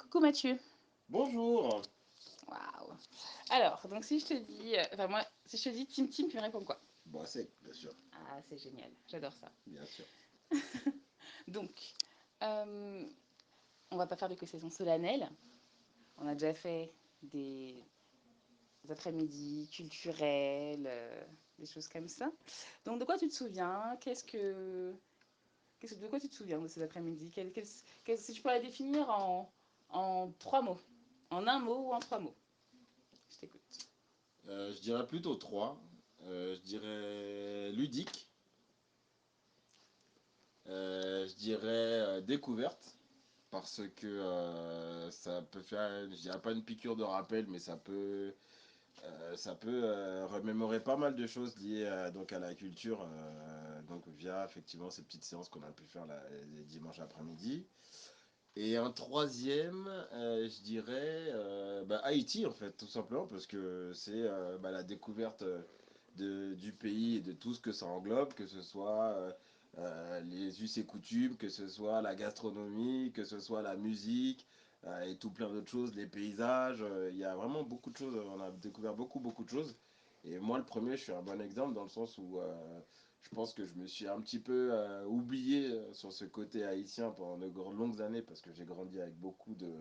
Coucou Mathieu. Bonjour. Waouh. Alors, donc si je te dis, enfin moi, si je te dis Tim Tim, tu me réponds quoi? Bon, c'est, bien sûr, Ah, c'est génial, j'adore ça. bien sûr. Donc, euh, on va pas faire de saison solennelle. On a déjà fait des après-midi culturels, des choses comme ça. Donc, de quoi tu te souviens? De quoi tu te souviens de ces après-midi? Si tu pourrais les définir en trois mots, en un mot ou en trois mots, je t'écoute. Je dirais plutôt trois. Je dirais ludique. Je dirais découverte. Parce que ça peut faire, je dirais pas une piqûre de rappel, mais ça peut remémorer pas mal de choses liées donc à la culture, donc via effectivement ces petites séances qu'on a pu faire les dimanches après-midi. Et un troisième, je dirais Haïti en fait, tout simplement, parce que c'est la découverte du pays et de tout ce que ça englobe, que ce soit les us et coutumes, que ce soit la gastronomie, que ce soit la musique et tout plein d'autres choses, les paysages. Il y a vraiment beaucoup de choses, on a découvert beaucoup de choses. Et moi, le premier, je suis un bon exemple dans le sens où je pense que je me suis un petit peu oublié sur ce côté haïtien pendant de longues années parce que j'ai grandi avec beaucoup de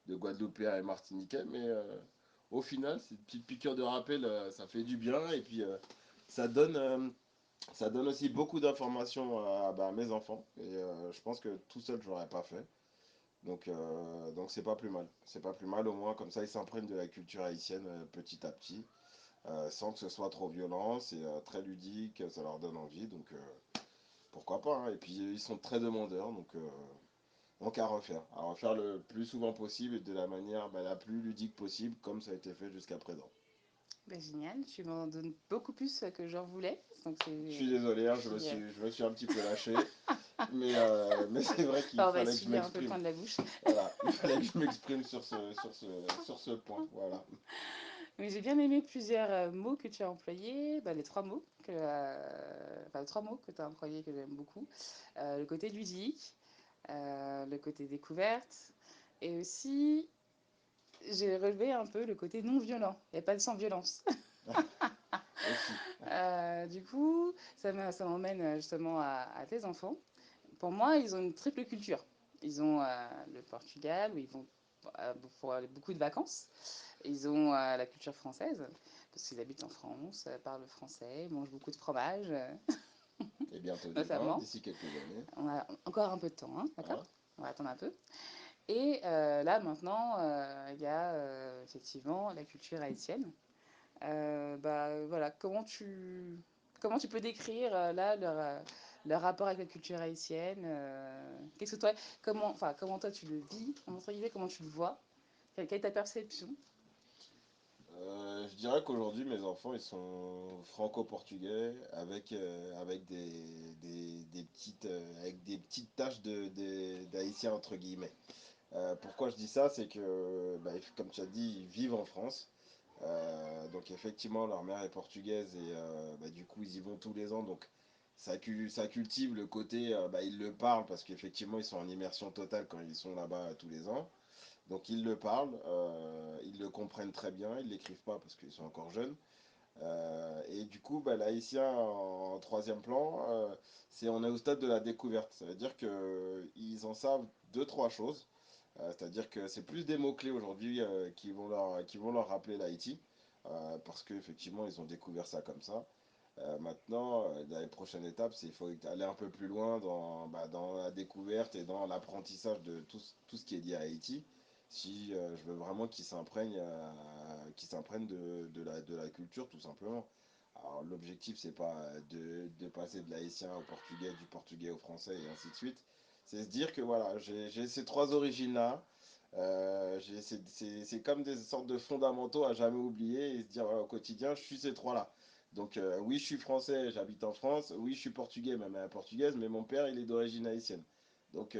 Guadeloupéens et Martiniquais. Mais au final, cette petite piqûre de rappel, ça fait du bien. Et puis, ça donne, euh, ça donne aussi beaucoup d'informations à mes enfants. Et je pense que tout seul, je l'aurais pas fait. Donc c'est pas plus mal. C'est pas plus mal, au moins, comme ça, ils s'imprègnent de la culture haïtienne petit à petit sans que ce soit trop violent, c'est très ludique, ça leur donne envie, donc pourquoi pas, hein. Et puis ils sont très demandeurs, donc à refaire le plus souvent possible et de la manière la plus ludique possible, comme ça a été fait jusqu'à présent. Ben, génial, tu m'en donnes beaucoup plus que j'en voulais. Donc Je suis c'est, désolé, hein, je suis, je me suis un petit peu lâché, mais c'est vrai qu'il enfin, on va fallait que je essuyer un peu le m'exprime. coin de la bouche. Voilà, il fallait que je m'exprime sur ce point, voilà. Mais j'ai bien aimé plusieurs mots que tu as employés. Ben, les trois mots enfin, les trois mots que tu as employés que j'aime beaucoup. Le côté ludique, le côté découverte, et aussi j'ai relevé un peu le côté non violent. Il n'y a pas de sans violence. Aussi. Du coup, ça m'emmène justement à tes enfants. Pour moi, ils ont une triple culture. Ils ont le Portugal, où ils vont pour beaucoup de vacances. Ils ont la culture française, parce qu'ils habitent en France, parlent français, mangent beaucoup de fromage, Et bientôt du vin, notamment. d'ici quelques années. On a encore un peu de temps, hein, d'accord? Hein. On va attendre un peu. Et là, maintenant, il y a effectivement la culture haïtienne. Voilà, comment tu peux décrire là leur rapport avec la culture haïtienne qu'est-ce que toi, comment toi tu le vis, entre guillemets, comment tu le vois, quelle est ta perception? Je dirais qu'aujourd'hui, mes enfants, ils sont franco-portugais avec avec des petites taches d'haïtien, entre guillemets. Pourquoi je dis ça? C'est que, comme tu as dit, ils vivent en France. Donc effectivement, leur mère est portugaise et du coup, ils y vont tous les ans. Donc ça cultive le côté, ils le parlent parce qu'effectivement, ils sont en immersion totale quand ils sont là-bas tous les ans. Donc ils le parlent, ils le comprennent très bien, ils l'écrivent pas parce qu'ils sont encore jeunes. Et du coup, l'haïtien en troisième plan, on est au stade de la découverte. Ça veut dire qu'ils en savent deux, trois choses. C'est-à-dire que c'est plus des mots-clés aujourd'hui qui vont leur rappeler l'Haïti, parce qu'effectivement, ils ont découvert ça comme ça. Maintenant, dans les prochaines étapes, il faut aller un peu plus loin dans la découverte et dans l'apprentissage de tout ce qui est lié à Haïti. Si je veux vraiment qu'ils s'imprègnent de la culture, tout simplement. Alors, l'objectif, c'est pas de passer de l'haïtien au portugais, du portugais au français et ainsi de suite. C'est se dire que voilà, j'ai ces trois origines-là. C'est comme des sortes de fondamentaux à jamais oublier et se dire voilà, au quotidien, je suis ces trois-là. Donc oui, je suis français, j'habite en France. Oui, je suis portugais, ma mère est portugaise, mais mon père, il est d'origine haïtienne. Donc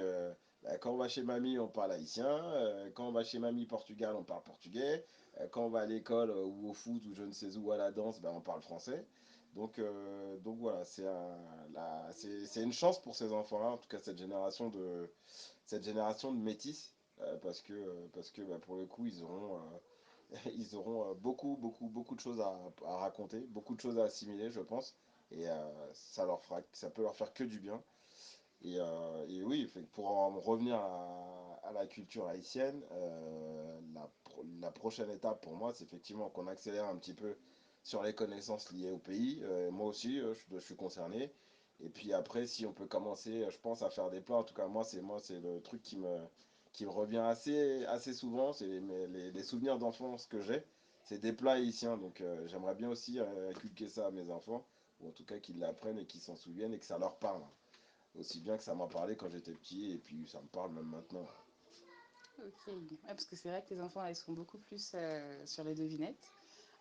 quand on va chez mamie, on parle haïtien. Quand on va chez mamie Portugal, on parle portugais. Quand on va à l'école ou au foot ou je ne sais où à la danse, on parle français. Donc voilà, c'est une chance pour ces enfants-là, en tout cas cette génération de métis. parce que bah, pour le coup, ils auront beaucoup de choses à raconter, beaucoup de choses à assimiler, je pense. Et ça peut leur faire que du bien. Et oui, pour en revenir à la culture haïtienne, la prochaine étape pour moi, c'est effectivement qu'on accélère un petit peu sur les connaissances liées au pays. Moi aussi, je suis concerné. Et puis après, si on peut commencer, je pense, à faire des plats. En tout cas, moi, c'est le truc qui me revient assez souvent. C'est les souvenirs d'enfance que j'ai. C'est des plats haïtiens. Donc j'aimerais bien aussi inculquer ça à mes enfants, ou en tout cas qu'ils l'apprennent et qu'ils s'en souviennent et que ça leur parle. Aussi bien que ça m'a parlé quand j'étais petit et puis ça me parle même maintenant. Ok. Ouais, parce que c'est vrai que les enfants, là, ils sont beaucoup plus sur les devinettes,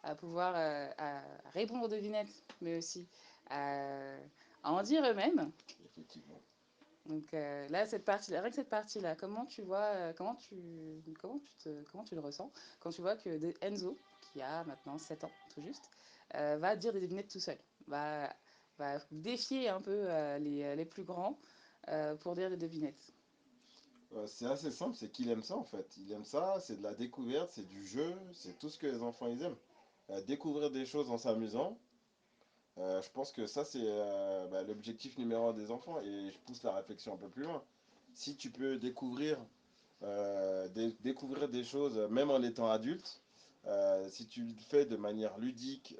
à pouvoir à répondre aux devinettes, mais aussi à en dire eux-mêmes. Effectivement. Donc là, cette partie, rien que cette partie-là, comment tu vois, comment tu le ressens quand tu vois que Enzo, qui a maintenant 7 ans tout juste, va dire des devinettes tout seul, va défier un peu les plus grands pour dire des devinettes. C'est assez simple, c'est qu'il aime ça en fait. Il aime ça, c'est de la découverte, c'est du jeu, c'est tout ce que les enfants ils aiment. Découvrir des choses en s'amusant, je pense que ça c'est bah, l'objectif numéro un des enfants et je pousse la réflexion un peu plus loin. Si tu peux découvrir des choses même en étant adulte, si tu le fais de manière ludique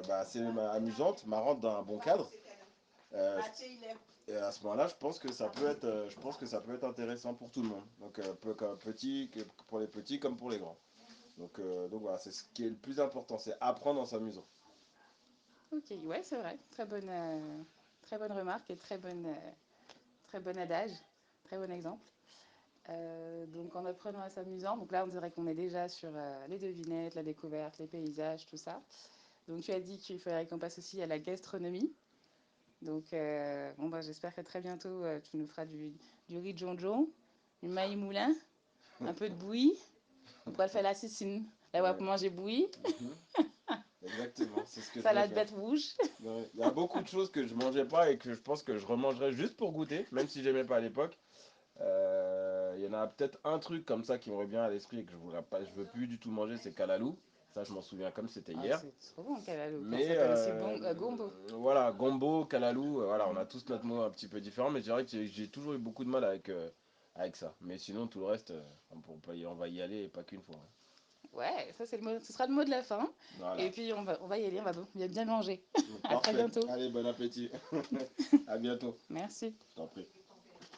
bah, assez amusante, marrante dans un bon cadre, euh, et à ce moment-là, je pense que ça peut être intéressant pour tout le monde. Donc, pour les petits comme pour les grands. Donc voilà, c'est ce qui est le plus important, c'est apprendre en s'amusant. Ok, ouais, c'est vrai, très bonne remarque et très bon adage, très bon exemple. Donc en apprenant à s'amusant, donc là on dirait qu'on est déjà sur les devinettes, la découverte, les paysages, tout ça. Donc tu as dit qu'il faudrait qu'on passe aussi à la gastronomie. Donc bon bah j'espère que très bientôt tu nous feras du riz de jonjon, du maïs moulin, un peu de bouillie. On pourra le faire la cicine. Là on va Ouais. manger bouillie, Mhm. Exactement, c'est ce que je vais salade faire. bête rouge. Ouais. Il y a beaucoup de choses que je mangeais pas et que je pense que je remangerai juste pour goûter, même si j'aimais pas à l'époque. Il y en a peut-être un truc comme ça qui me revient à l'esprit et que je veux plus du tout manger, c'est calalou. Ça, je m'en souviens comme c'était Ah, hier. c'est trop bon, Calalo. Ça Mais s'appelle aussi gombo. voilà, gombo, kalalou, voilà, on a tous notre mot un petit peu différent, mais je dirais que j'ai toujours eu beaucoup de mal avec ça. Mais sinon, tout le reste, on va y aller et pas qu'une fois, hein. Ouais, ça c'est le mot, ce sera le mot de la fin. Et Voilà, puis on va y aller, on va bien manger. À très parfait. bientôt. Allez, bon appétit. À bientôt. Merci. Je t'en prie.